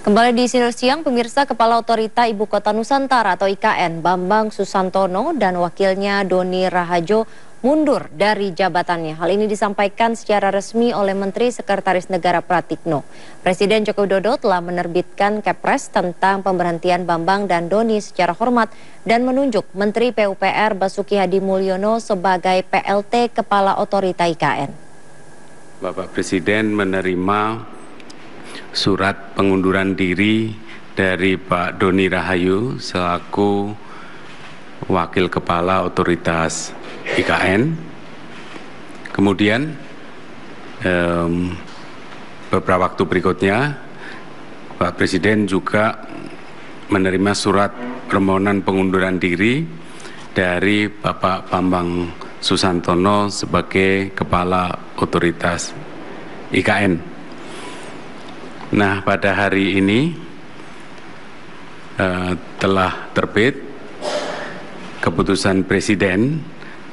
Kembali di Sinar Siang, pemirsa, Kepala Otorita Ibu Kota Nusantara atau IKN Bambang Susantono dan wakilnya Doni Rahajo mundur dari jabatannya. Hal ini disampaikan secara resmi oleh Menteri Sekretaris Negara Pratikno. Presiden Joko Widodo telah menerbitkan Kepres tentang pemberhentian Bambang dan Doni secara hormat dan menunjuk Menteri PUPR Basuki Hadi Mulyono sebagai PLT Kepala Otorita IKN. Bapak Presiden menerima surat pengunduran diri dari Pak Doni Rahayu selaku Wakil Kepala Otoritas IKN. Kemudian beberapa waktu berikutnya Pak Presiden juga menerima surat permohonan pengunduran diri dari Bapak Bambang Susantono sebagai Kepala Otoritas IKN. Nah, pada hari ini telah terbit keputusan Presiden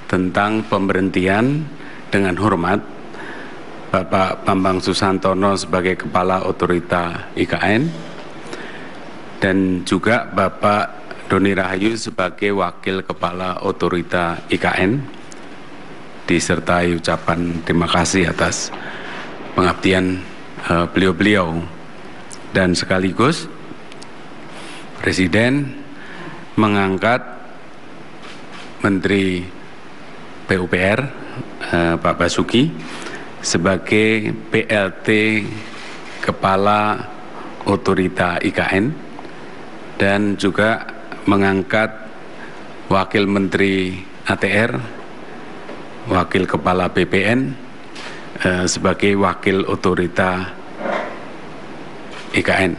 tentang pemberhentian dengan hormat Bapak Bambang Susantono sebagai Kepala Otorita IKN dan juga Bapak Doni Rahayu sebagai Wakil Kepala Otorita IKN, disertai ucapan terima kasih atas pengabdian beliau-beliau, dan sekaligus Presiden mengangkat Menteri PUPR Pak Basuki sebagai PLT Kepala Otorita IKN dan juga mengangkat Wakil Menteri ATR, Wakil Kepala BPN sebagai Wakil Otorita IKN.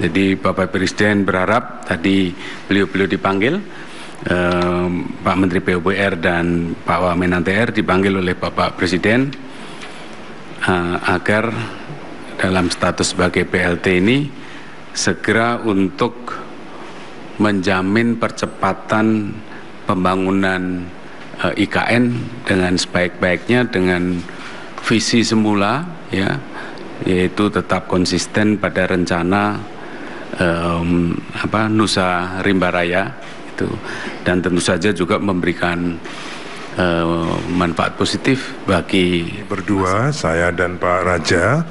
Jadi Bapak Presiden berharap tadi beliau-beliau dipanggil, Pak Menteri PUPR dan Pak Wamen ATR dipanggil oleh Bapak Presiden agar dalam status sebagai PLT ini segera untuk menjamin percepatan pembangunan IKN dengan sebaik-baiknya dengan visi semula, ya, yaitu tetap konsisten pada rencana Nusa Rimba Raya itu, dan tentu saja juga memberikan manfaat positif bagi berdua. Saya dan Pak Raja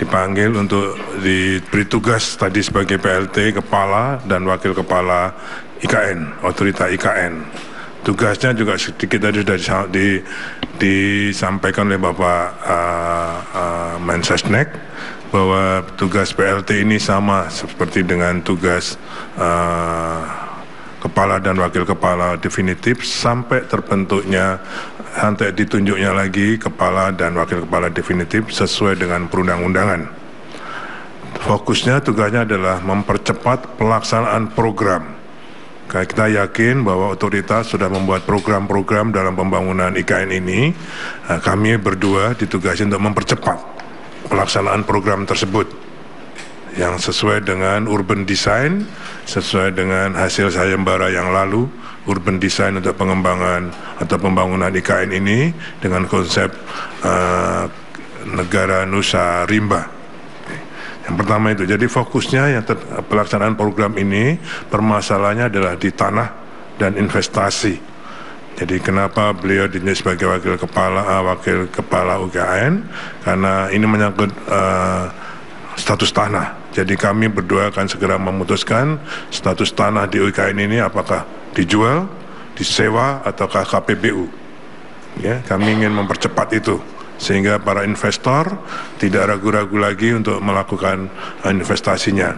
dipanggil untuk diberi tugas tadi sebagai PLT Kepala dan Wakil Kepala IKN, Otorita IKN. Tugasnya juga sedikit tadi sudah disampaikan oleh Bapak Mensesnek bahwa tugas PLT ini sama seperti dengan tugas Kepala dan Wakil Kepala definitif sampai terbentuknya, sampai ditunjuknya lagi Kepala dan Wakil Kepala definitif sesuai dengan perundang-undangan. Fokusnya, tugasnya adalah mempercepat pelaksanaan program. Kita yakin bahwa otoritas sudah membuat program-program dalam pembangunan IKN ini. Kami berdua ditugasi untuk mempercepat pelaksanaan program tersebut yang sesuai dengan urban design, sesuai dengan hasil sayembara yang lalu, urban design untuk pengembangan atau pembangunan IKN ini dengan konsep negara Nusa Rimba. Yang pertama itu, jadi fokusnya yang pelaksanaan program ini permasalahannya adalah di tanah dan investasi. Jadi kenapa beliau ditunjuk sebagai Wakil Kepala UKN? Karena ini menyangkut status tanah. Jadi kami berdua akan segera memutuskan status tanah di UKN ini apakah dijual, disewa, ataukah KPBU. Ya, kami ingin mempercepat itu, sehingga para investor tidak ragu-ragu lagi untuk melakukan investasinya.